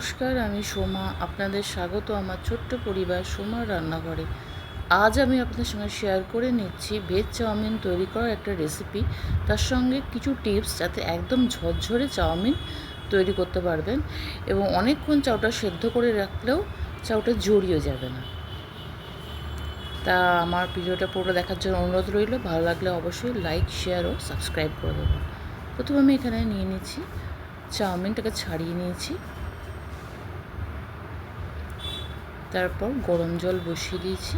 নমস্কার, আমি সোমা। আপনাদের স্বাগত আমার ছোট্ট পরিবার সোমার রান্নাঘরে। আজ আমি আপনাদের সঙ্গে শেয়ার করে নিচ্ছি ভেজ চাউমিন তৈরি করার একটা রেসিপি, তার সঙ্গে কিছু টিপস যাতে একদম ঝরঝরে চাউমিন তৈরি করতে পারবেন এবং অনেকক্ষণ চাউটা সেদ্ধ করে রাখলেও চাউটা জড়িয়ে যাবে না। তা আমার ভিডিওটা পুরো দেখার জন্য অনুরোধ রইল। ভালো লাগলে অবশ্যই লাইক, শেয়ার ও সাবস্ক্রাইব করে দেবেন। প্রথমে আমি এখানে নিয়ে নিচ্ছি চাউমিনটাকে, ছাড়িয়ে নিয়েছি। তারপর গরম জল বসিয়ে দিয়েছি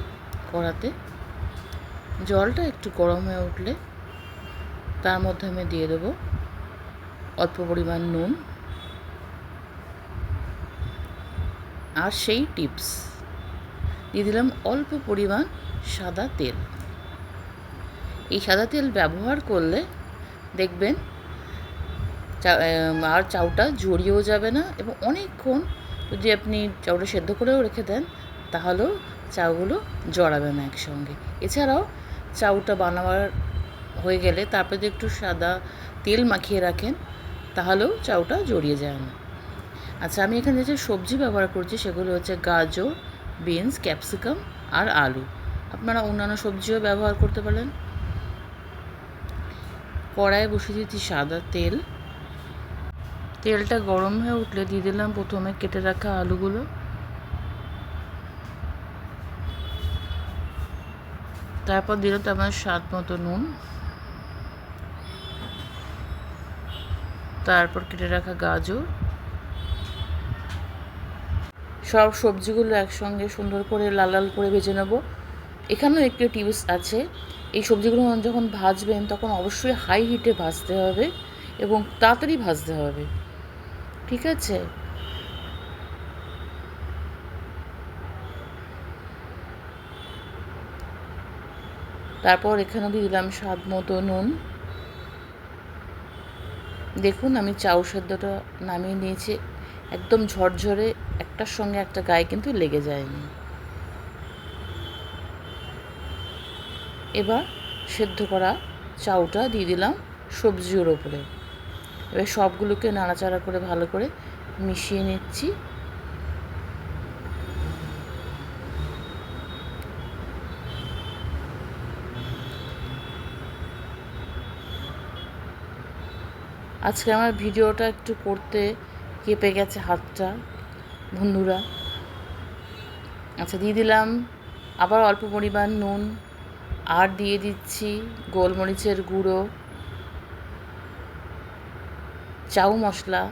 কড়াতে। জলটা একটু গরম হয়ে উঠলে তার মধ্যে আমি দিয়ে দেবো অল্প পরিমাণ নুন আর সেই টিপস দিয়ে দিলাম অল্প পরিমাণ সাদা তেল। এই সাদা তেল ব্যবহার করলে দেখবেন আর চাউটা জড়িয়েও যাবে না, এবং অনেকক্ষণ যদি আপনি চাউটা সেদ্ধ করেও রেখে দেন তাহলেও চাউগুলো জড়াবে না একসঙ্গে। এছাড়াও চাউটা বানাবার হয়ে গেলে তারপরে যদি একটু সাদা তেল মাখিয়ে রাখেন তাহলেও চাউটা জড়িয়ে যায় না। আচ্ছা, আমি এখানে যে সবজি ব্যবহার করছি সেগুলো হচ্ছে গাজর, বিনস, ক্যাপসিকাম আর আলু। আপনারা অন্যান্য সবজিও ব্যবহার করতে পারেন। কড়াইয়ে বসিয়ে দিচ্ছি সাদা তেল। তেলটা গরম হয়ে উঠলে দিয়ে দিলাম প্রথমে কেটে রাখা আলুগুলো। তারপর দিলাম আমার স্বাদ মতো নুন। তারপর কেটে রাখা গাজর। সব সবজিগুলো একসঙ্গে সুন্দর করে লাল লাল করে ভেজে নেব। এখানেও একটি টিপস আছে, এই সবজিগুলো যখন ভাজবেন তখন অবশ্যই হাই হিটে ভাজতে হবে এবং তাড়াতাড়ি ভাজতে হবে, ঠিক আছে? তারপর এখানে দিয়ে দিলাম স্বাদ মতো নুন। দেখুন আমি চাউ সেদ্ধটা নামিয়ে নিয়েছি, একদম ঝরঝরে, একটার সঙ্গে একটা গায়ে কিন্তু লেগে যায়নি। এবার সেদ্ধ করা চাউটা দিয়ে দিলাম সবজির ওপরে। এবার সবগুলোকে নাড়াচাড়া করে ভালো করে মিশিয়ে নিচ্ছি। আজকে আমার ভিডিওটা একটু করতে কেঁপে গেছে হাতটা, বন্ধুরা। আচ্ছা, দিয়ে দিলাম আবার অল্প পরিমাণ নুন, আর দিয়ে দিচ্ছি গোলমরিচের গুঁড়ো, চাউ মশলা,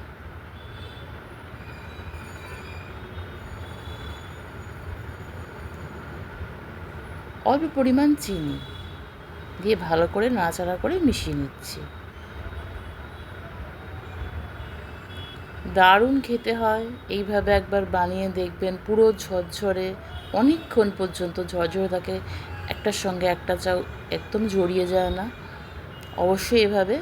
অল্প পরিমাণ চিনি দিয়ে ভালো করে নাড়াচাড়া করে মিশিয়ে নিচ্ছি। দারুণ খেতে হয়, এইভাবে একবার বানিয়ে দেখবেন। পুরো ঝরঝরে, অনেকক্ষণ পর্যন্ত ঝরঝরে থাকে, একটার সঙ্গে একটা চাউ একদম জড়িয়ে যায় না। অবশ্যই এভাবে